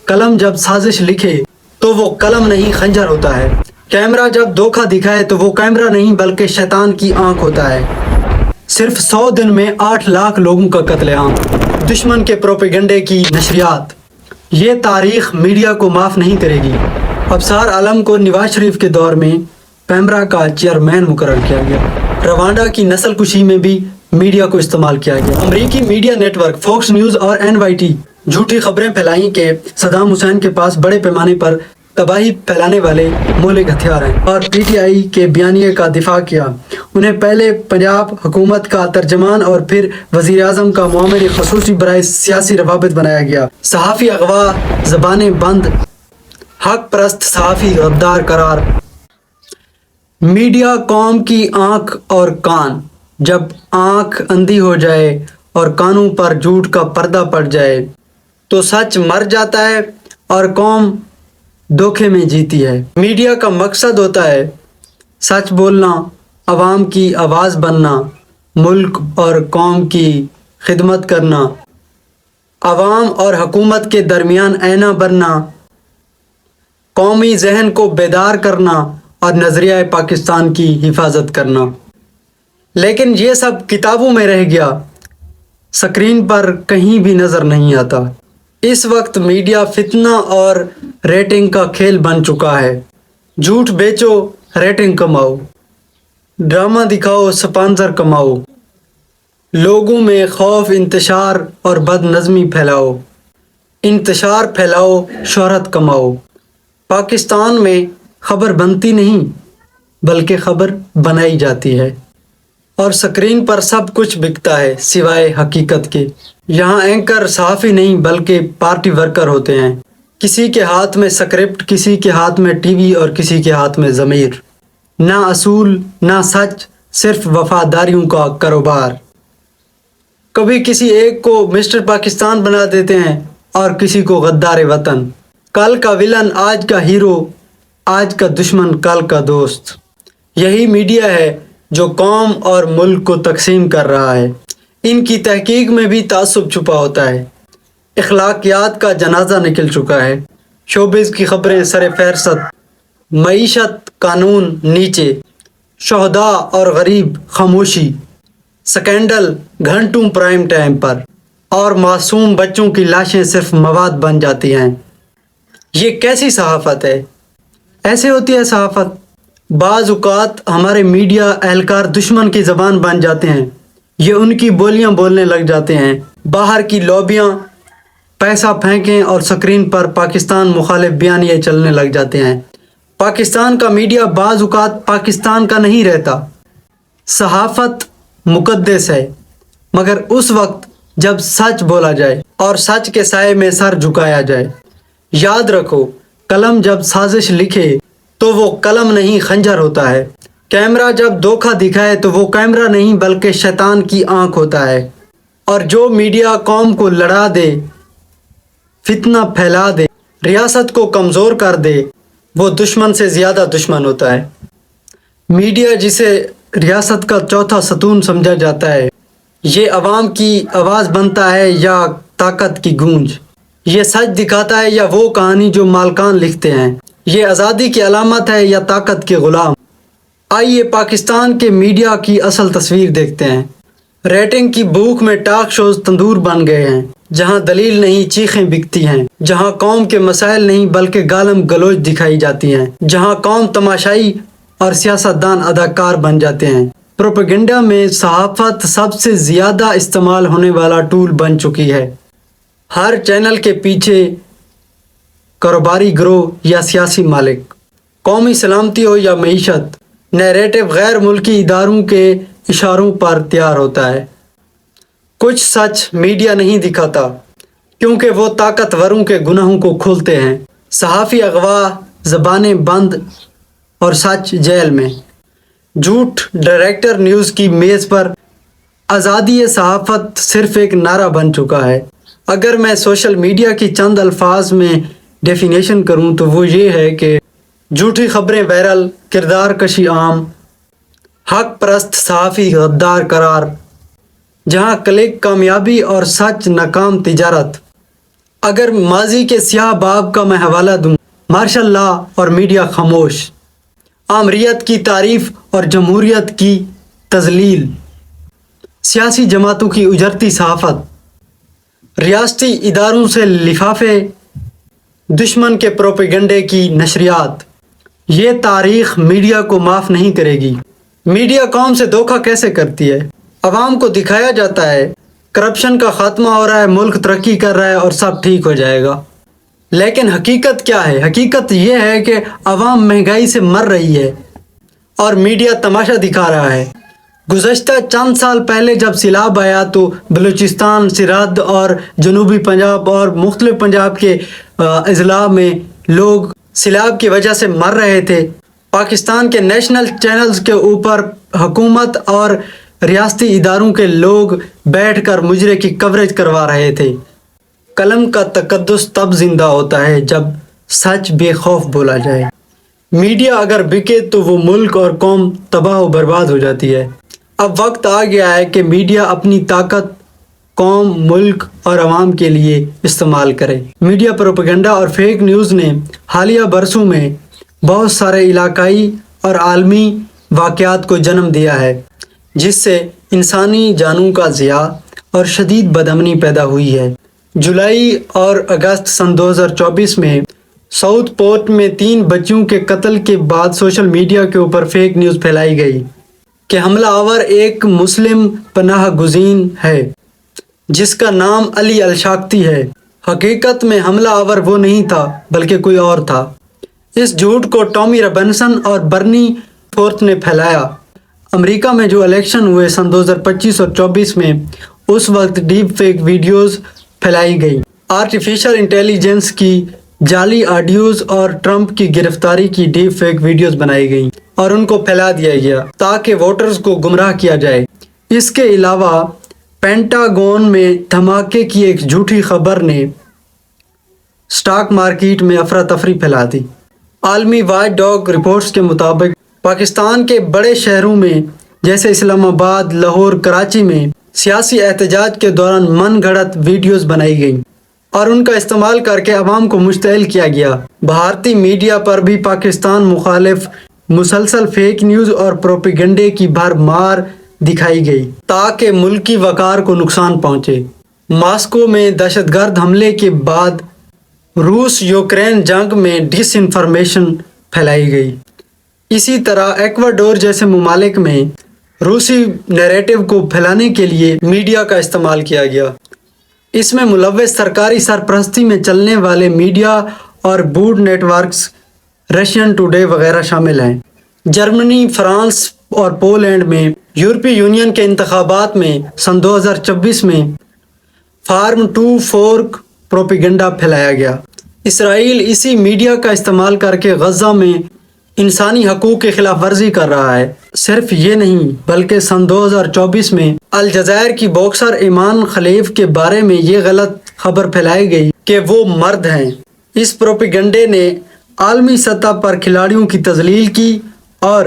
قلم جب سازش لکھے تو وہ قلم نہیں خنجر ہوتا ہے، کیمرہ جب دھوکہ دکھائے تو وہ کیمرہ نہیں بلکہ شیطان کی آنکھ ہوتا ہے۔ صرف 100 دن میں 8 لاکھ لوگوں کا قتل عام، دشمن کے پروپیگنڈے کی نشریات، یہ تاریخ میڈیا کو معاف نہیں کرے گی۔ ابصار عالم کو نواز شریف کے دور میں پیمرا کا چیئرمین مقرر کیا گیا۔ روانڈا کی نسل کشی میں بھی میڈیا کو استعمال کیا گیا۔ امریکی media network Fox News اور NYT جھوٹی خبریں پھیلائیں کہ صدام حسین کے پاس بڑے پیمانے پر تباہی پھیلانے والے مہلک ہتھیار ہیں، اور PTI کے بیانیے کا دفاع کیا۔ انہیں پہلے پنجاب حکومت کا ترجمان اور پھر وزیر اعظم کا معمر خصوصی برائے سیاسی روابط بنایا گیا۔ صحافی اغوا، زبانیں بند، حق پرست صحافی غدار قرار۔ میڈیا قوم کی آنکھ اور کان۔ جب آنکھ اندھی ہو جائے اور کانوں پر جھوٹ کا پردہ پڑ جائے تو سچ مر جاتا ہے اور قوم دھوکے میں جیتی ہے۔ میڈیا کا مقصد ہوتا ہے سچ بولنا، عوام کی آواز بننا، ملک اور قوم کی خدمت کرنا، عوام اور حکومت کے درمیان آئینہ بننا، قومی ذہن کو بیدار کرنا اور نظریہ پاکستان کی حفاظت کرنا۔ لیکن یہ سب کتابوں میں رہ گیا، سکرین پر کہیں بھی نظر نہیں آتا۔ اس وقت میڈیا فتنہ اور ریٹنگ کا کھیل بن چکا ہے۔ جھوٹ بیچو، ریٹنگ کماؤ، ڈرامہ دکھاؤ، سپانسر کماؤ، لوگوں میں خوف، انتشار اور بد نظمی پھیلاؤ، انتشار پھیلاؤ، شہرت کماؤ۔ پاکستان میں خبر بنتی نہیں بلکہ خبر بنائی جاتی ہے، اور سکرین پر سب کچھ بکتا ہے سوائے حقیقت کے۔ یہاں اینکر صحافی نہیں بلکہ پارٹی ورکر ہوتے ہیں، کسی کے ہاتھ میں سکرپٹ، کسی کے ہاتھ میں ٹی وی اور کسی کے ہاتھ میں ضمیر۔ نہ اصول، نہ سچ، صرف وفاداریوں کا کاروبار۔ کبھی کسی ایک کو مسٹر پاکستان بنا دیتے ہیں اور کسی کو غدار وطن۔ کل کا ولن آج کا ہیرو، آج کا دشمن کل کا دوست۔ یہی میڈیا ہے جو قوم اور ملک کو تقسیم کر رہا ہے۔ ان کی تحقیق میں بھی تعصب چھپا ہوتا ہے۔ اخلاقیات کا جنازہ نکل چکا ہے۔ شوبز کی خبریں سر فہرست، معیشت، قانون نیچے، شہداء اور غریب خاموشی، سکینڈل گھنٹوں پرائم ٹائم پر، اور معصوم بچوں کی لاشیں صرف مواد بن جاتی ہیں۔ یہ کیسی صحافت ہے؟ ایسے ہوتی ہے صحافت؟ بعض اوقات ہمارے میڈیا اہلکار دشمن کی زبان بن جاتے ہیں، یہ ان کی بولیاں بولنے لگ جاتے ہیں۔ باہر کی لوبیاں پیسہ پھینکیں اور سکرین پر پاکستان مخالف بیانیے چلنے لگ جاتے ہیں۔ پاکستان کا میڈیا بعض اوقات پاکستان کا نہیں رہتا۔ صحافت مقدس ہے، مگر اس وقت جب سچ بولا جائے اور سچ کے سائے میں سر جھکایا جائے۔ یاد رکھو، قلم جب سازش لکھے تو وہ قلم نہیں خنجر ہوتا ہے، کیمرہ جب دھوکہ دکھائے تو وہ کیمرہ نہیں بلکہ شیطان کی آنکھ ہوتا ہے، اور جو میڈیا قوم کو لڑا دے، فتنہ پھیلا دے، ریاست کو کمزور کر دے، وہ دشمن سے زیادہ دشمن ہوتا ہے۔ میڈیا جسے ریاست کا چوتھا ستون سمجھا جاتا ہے، یہ عوام کی آواز بنتا ہے یا طاقت کی گونج؟ یہ سچ دکھاتا ہے یا وہ کہانی جو مالکان لکھتے ہیں؟ یہ آزادی کی علامت ہے یا طاقت کے غلام؟ آئیے پاکستان کے میڈیا کی اصل تصویر دیکھتے ہیں۔ ریٹنگ کی بھوک میں ٹاک شوز تندور بن گئے ہیں، جہاں دلیل نہیں چیخیں بکتی ہیں، جہاں قوم کے مسائل نہیں بلکہ گالم گلوچ دکھائی جاتی ہیں، جہاں قوم تماشائی اور سیاستدان اداکار بن جاتے ہیں۔ پروپیگنڈا میں صحافت سب سے زیادہ استعمال ہونے والا ٹول بن چکی ہے۔ ہر چینل کے پیچھے کاروباری گروہ یا سیاسی مالک، قومی سلامتی ہو یا معیشت، نیریٹو غیر ملکی اداروں کے اشاروں پر تیار ہوتا ہے۔ کچھ سچ میڈیا نہیں دکھاتا کیونکہ وہ طاقتوروں کے گناہوں کو کھولتے ہیں۔ صحافی اغوا، زبانیں بند اور سچ جیل میں۔ جھوٹ ڈائریکٹر نیوز کی میز پر۔ آزادی صحافت صرف ایک نعرہ بن چکا ہے۔ اگر میں سوشل میڈیا کی چند الفاظ میں ڈیفینیشن کروں تو وہ یہ ہے کہ جھوٹی خبریں وائرل، کردار کشی عام، حق پرست صحافی غدار قرار، جہاں کلک کامیابی اور سچ ناکام تجارت، اگر ماضی کے سیاہ باب کا میں حوالہ دوں، مارشل لا اور میڈیا خاموش، آمریت کی تعریف اور جمہوریت کی تذلیل، سیاسی جماعتوں کی اجرتی صحافت، ریاستی اداروں سے لفافے، دشمن کے پروپیگنڈے کی نشریات، یہ تاریخ میڈیا کو معاف نہیں کرے گی۔ میڈیا قوم سے دھوکہ کیسے کرتی ہے؟ عوام کو دکھایا جاتا ہے کرپشن کا خاتمہ ہو رہا ہے، ملک ترقی کر رہا ہے اور سب ٹھیک ہو جائے گا، لیکن حقیقت کیا ہے؟ حقیقت یہ ہے کہ عوام مہنگائی سے مر رہی ہے اور میڈیا تماشا دکھا رہا ہے۔ گزشتہ چند سال پہلے جب سیلاب آیا تو بلوچستان، سرحد اور جنوبی پنجاب اور مختلف پنجاب کے اضلاع میں لوگ سیلاب کی وجہ سے مر رہے تھے۔ پاکستان کے نیشنل چینلز کے اوپر حکومت اور ریاستی اداروں کے لوگ بیٹھ کر مجرے کی کوریج کروا رہے تھے۔ قلم کا تقدس تب زندہ ہوتا ہے جب سچ بے خوف بولا جائے۔ میڈیا اگر بکے تو وہ ملک اور قوم تباہ و برباد ہو جاتی ہے۔ اب وقت آ گیا ہے کہ میڈیا اپنی طاقت قوم، ملک اور عوام کے لیے استعمال کرے۔ میڈیا پروپیگنڈا اور فیک نیوز نے حالیہ برسوں میں بہت سارے علاقائی اور عالمی واقعات کو جنم دیا ہے، جس سے انسانی جانوں کا ضیاع اور شدید بدامنی پیدا ہوئی ہے۔ جولائی اور اگست سن 2024 میں ساؤتھ پورٹ میں 3 بچیوں کے قتل کے بعد سوشل میڈیا کے اوپر فیک نیوز پھیلائی گئی کہ حملہ آور ایک مسلم پناہ گزین ہے جس کا نام علی الشاکتی ہے۔ حقیقت میں حملہ آور وہ نہیں تھا بلکہ کوئی اور تھا۔ اس جھوٹ کو ٹامی رابنسن اور برنی فورتھ نے پھیلایا۔ امریکہ میں جو الیکشن ہوئے سن 2025 اور 24 میں، اس وقت ڈیپ فیک ویڈیوز پھیلائی گئی، آرٹیفیشل انٹیلیجنس کی جعلی آڈیوز اور ٹرمپ کی گرفتاری کی ڈیپ فیک ویڈیوز بنائی گئیں اور ان کو پھیلا دیا گیا تاکہ ووٹرز کو گمراہ کیا جائے۔ اس کے علاوہ پینٹاگون میں دھماکے کی ایک جھوٹی خبر نے سٹاک مارکیٹ میں افراتفری پھیلا دی۔ عالمی واچ ڈاگ رپورٹس کے مطابق پاکستان کے بڑے شہروں میں جیسے اسلام آباد، لاہور، کراچی میں سیاسی احتجاج کے دوران من گھڑت ویڈیوز بنائی گئیں اور ان کا استعمال کر کے عوام کو مشتعل کیا گیا۔ بھارتی میڈیا پر بھی پاکستان مخالف مسلسل فیک نیوز اور پروپیگنڈے کی بھرمار دکھائی گئی تاکہ ملکی وقار کو نقصان پہنچے۔ ماسکو میں دہشت گرد حملے کے بعد روس یوکرین جنگ میں ڈس انفارمیشن پھیلائی گئی۔ اسی طرح ایکواڈور جیسے ممالک میں روسی نیریٹو کو پھیلانے کے لیے میڈیا کا استعمال کیا گیا۔ اس میں ملوث سرکاری سرپرستی میں چلنے والے میڈیا اور بوڈ نیٹ ورکس، رشین ٹوڈے وغیرہ شامل ہیں۔ جرمنی، فرانس اور پولینڈ میں یورپی یونین کے انتخابات میں سن 2024 میں فارم ٹو فورک پروپیگنڈا پھیلایا گیا۔ اسرائیل اسی میڈیا کا استعمال کر کے غزہ میں انسانی حقوق کی خلاف ورزی کر رہا ہے۔ صرف یہ نہیں بلکہ سن 2024 میں الجزائر کی باکسر ایمان خلیف کے بارے میں یہ غلط خبر پھیلائی گئی کہ وہ مرد ہیں۔ اس پروپیگنڈے نے عالمی سطح پر کھلاڑیوں کی تذلیل کی اور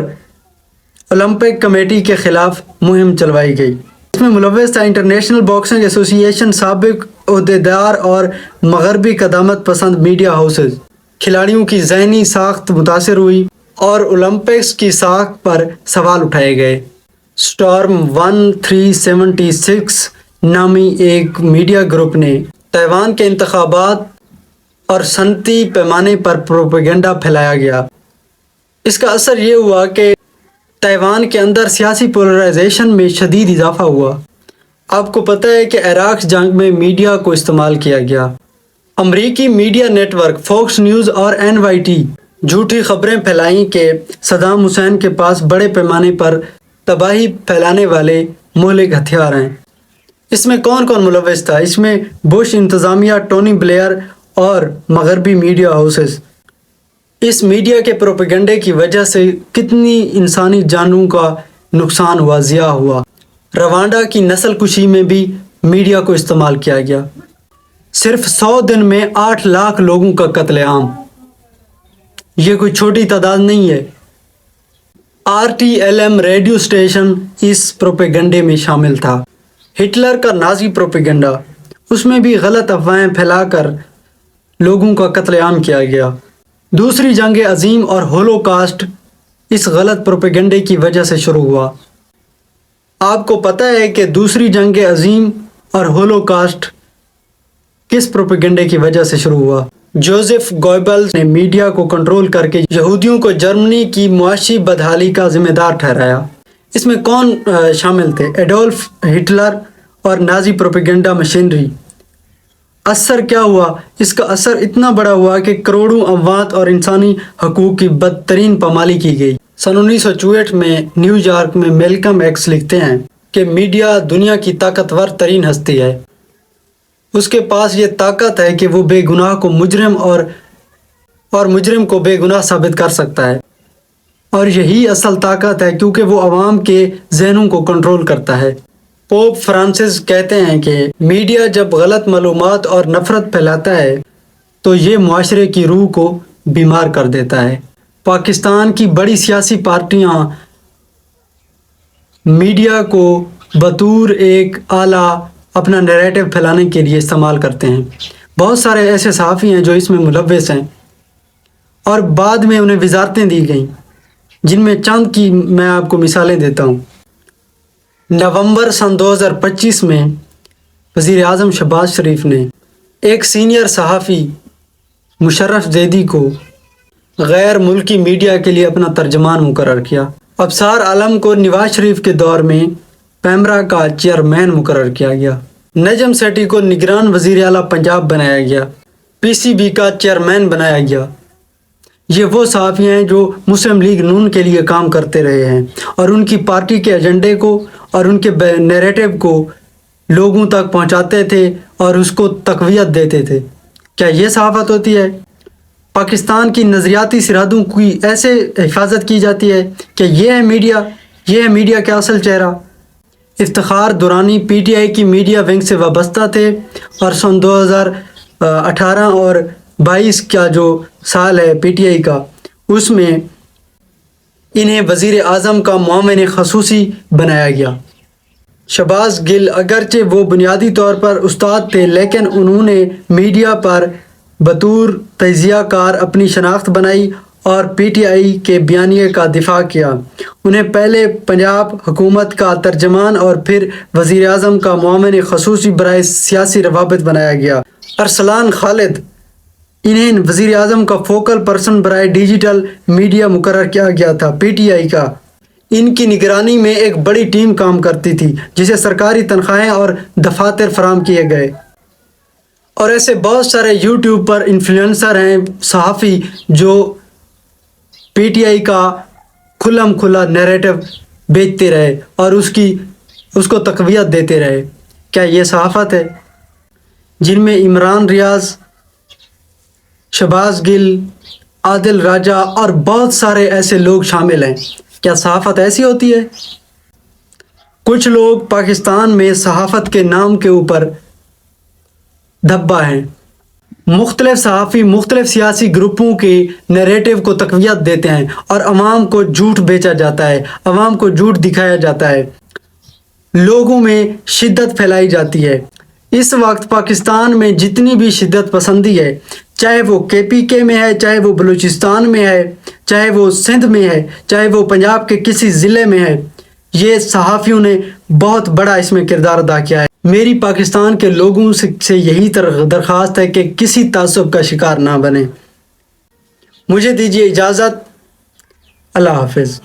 اولمپک کمیٹی کے خلاف مہم چلوائی گئی۔ اس میں ملوث تھا انٹرنیشنل باکسنگ ایسوسی ایشن، سابق عہدیدار اور مغربی قدامت پسند میڈیا ہاؤسز۔ کھلاڑیوں کی ذہنی ساخت متاثر ہوئی اور اولمپکس کی ساخت پر سوال اٹھائے گئے۔ سٹارم 1376 نامی ایک میڈیا گروپ نے تائیوان کے انتخابات اور صنعتی پیمانے پر پروپیگنڈا پھیلایا گیا۔ اس کا اثر یہ ہوا کہ تائیوان کے اندر سیاسی پولرائزیشن میں شدید اضافہ ہوا۔ آپ کو پتہ ہے کہ عراق جنگ میں میڈیا کو استعمال کیا گیا۔ امریکی media network Fox News اور NYT جھوٹی خبریں پھیلائیں کہ صدام حسین کے پاس بڑے پیمانے پر تباہی پھیلانے والے مہلک ہتھیار ہیں۔ اس میں کون کون ملوث تھا؟ اس میں بش انتظامیہ، ٹونی بلیئر اور مغربی میڈیا ہاؤسز۔ اس میڈیا کے پروپیگنڈے کی وجہ سے کتنی انسانی جانوں کا نقصان ہوا، ضیاع ہوا۔ روانڈا کی نسل کشی میں بھی میڈیا کو استعمال کیا گیا۔ صرف 100 دن میں 8 لاکھ لوگوں کا قتل عام، یہ کوئی چھوٹی تعداد نہیں ہے۔ RTLM ریڈیو اسٹیشن اس پروپیگنڈے میں شامل تھا۔ ہٹلر کا نازی پروپیگنڈا اس میں بھی غلط افواہیں پھیلا کر لوگوں کا قتل عام کیا گیا۔ دوسری جنگ عظیم اور ہولوکاسٹ اس غلط پروپیگنڈے کی وجہ سے شروع ہوا۔ آپ کو پتہ ہے کہ دوسری جنگ عظیم اور ہولوکاسٹ کس پروپیگنڈے کی وجہ سے شروع ہوا؟ جوزف گوئبلز نے میڈیا کو کنٹرول کر کے یہودیوں کو جرمنی کی معاشی بدحالی کا ذمہ دار ٹھہرایا۔ اس میں کون شامل تھے؟ ایڈولف ہٹلر اور نازی پروپیگنڈا مشینری۔ اثر کیا ہوا؟ اس کا اثر اتنا بڑا ہوا کہ کروڑوں اموات اور انسانی حقوق کی بدترین پامالی کی گئی۔ سن 1964 میں نیو یارک میں میلکم ایکس لکھتے ہیں کہ میڈیا دنیا کی طاقتور ترین ہستی ہے۔ اس کے پاس یہ طاقت ہے کہ وہ بے گناہ کو مجرم اور مجرم کو بے گناہ ثابت کر سکتا ہے، اور یہی اصل طاقت ہے کیونکہ وہ عوام کے ذہنوں کو کنٹرول کرتا ہے۔ پوپ فرانسس کہتے ہیں کہ میڈیا جب غلط معلومات اور نفرت پھیلاتا ہے تو یہ معاشرے کی روح کو بیمار کر دیتا ہے۔ پاکستان کی بڑی سیاسی پارٹیاں میڈیا کو بطور ایک آلہ اپنا نیریٹو پھیلانے کے لیے استعمال کرتے ہیں۔ بہت سارے ایسے صحافی ہیں جو اس میں ملوث ہیں اور بعد میں انہیں وزارتیں دی گئیں، جن میں چند کی میں آپ کو مثالیں دیتا ہوں۔ نومبر سن 2025 میں وزیر اعظم شہباز شریف نے ایک سینئر صحافی مشرف زیدی کو غیر ملکی میڈیا کے لیے اپنا ترجمان مقرر کیا۔ ابصار عالم کو نواز شریف کے دور میں پیمرا کا چیئرمین مقرر کیا گیا۔ نجم سیٹھی کو نگران وزیر اعلیٰ پنجاب بنایا گیا۔ پی سی بی کا چیئرمین بنایا گیا۔ یہ وہ صحافی ہیں جو مسلم لیگ نون کے لیے کام کرتے رہے ہیں اور ان کی پارٹی کے ایجنڈے کو اور ان کے نیریٹو کو لوگوں تک پہنچاتے تھے اور اس کو تقویت دیتے تھے۔ کیا یہ صحافت ہوتی ہے؟ پاکستان کی نظریاتی سرحدوں کی ایسے حفاظت کی جاتی ہے کہ یہ ہے میڈیا کا اصل چہرہ۔ افتخار دورانی پی ٹی آئی کی میڈیا ونگ سے وابستہ تھے اور سن 2018 اور 22 کا جو سال ہے پی ٹی آئی کا، اس میں انہیں وزیر اعظم کا معاون خصوصی بنایا گیا۔ شہباز گل اگرچہ وہ بنیادی طور پر استاد تھے، لیکن انہوں نے میڈیا پر بطور تجزیہ کار اپنی شناخت بنائی اور پی ٹی آئی کے بیانیے کا دفاع کیا۔ انہیں پہلے پنجاب حکومت کا ترجمان اور پھر وزیر اعظم کا معاون خصوصی برائے سیاسی روابط بنایا گیا۔ ارسلان خالد، انہیں وزیر اعظم کا فوکل پرسن برائے ڈیجیٹل میڈیا مقرر کیا گیا تھا۔ پی ٹی آئی کا ان کی نگرانی میں ایک بڑی ٹیم کام کرتی تھی جسے سرکاری تنخواہیں اور دفاتر فراہم کیے گئے۔ اور ایسے بہت سارے یوٹیوب پر انفلوئنسر ہیں، صحافی، جو پی ٹی آئی کا کھلم کھلا نیریٹو بیچتے رہے اور اس کو تقویت دیتے رہے۔ کیا یہ صحافت ہے؟ جن میں عمران ریاض، شہباز گل، عادل راجہ اور بہت سارے ایسے لوگ شامل ہیں۔ کیا صحافت ایسی ہوتی ہے؟ کچھ لوگ پاکستان میں صحافت کے نام کے اوپر دھبا ہیں۔ مختلف صحافی مختلف سیاسی گروپوں کے نیریٹو کو تقویت دیتے ہیں اور عوام کو جھوٹ بیچا جاتا ہے، عوام کو جھوٹ دکھایا جاتا ہے، لوگوں میں شدت پھیلائی جاتی ہے۔ اس وقت پاکستان میں جتنی بھی شدت پسندی ہے، چاہے وہ کے پی کے میں ہے، چاہے وہ بلوچستان میں ہے، چاہے وہ سندھ میں ہے، چاہے وہ پنجاب کے کسی ضلع میں ہے، یہ صحافیوں نے بہت بڑا اس میں کردار ادا کیا ہے۔ میری پاکستان کے لوگوں سے یہی درخواست ہے کہ کسی تعصب کا شکار نہ بنیں۔ مجھے دیجیے اجازت۔ اللہ حافظ۔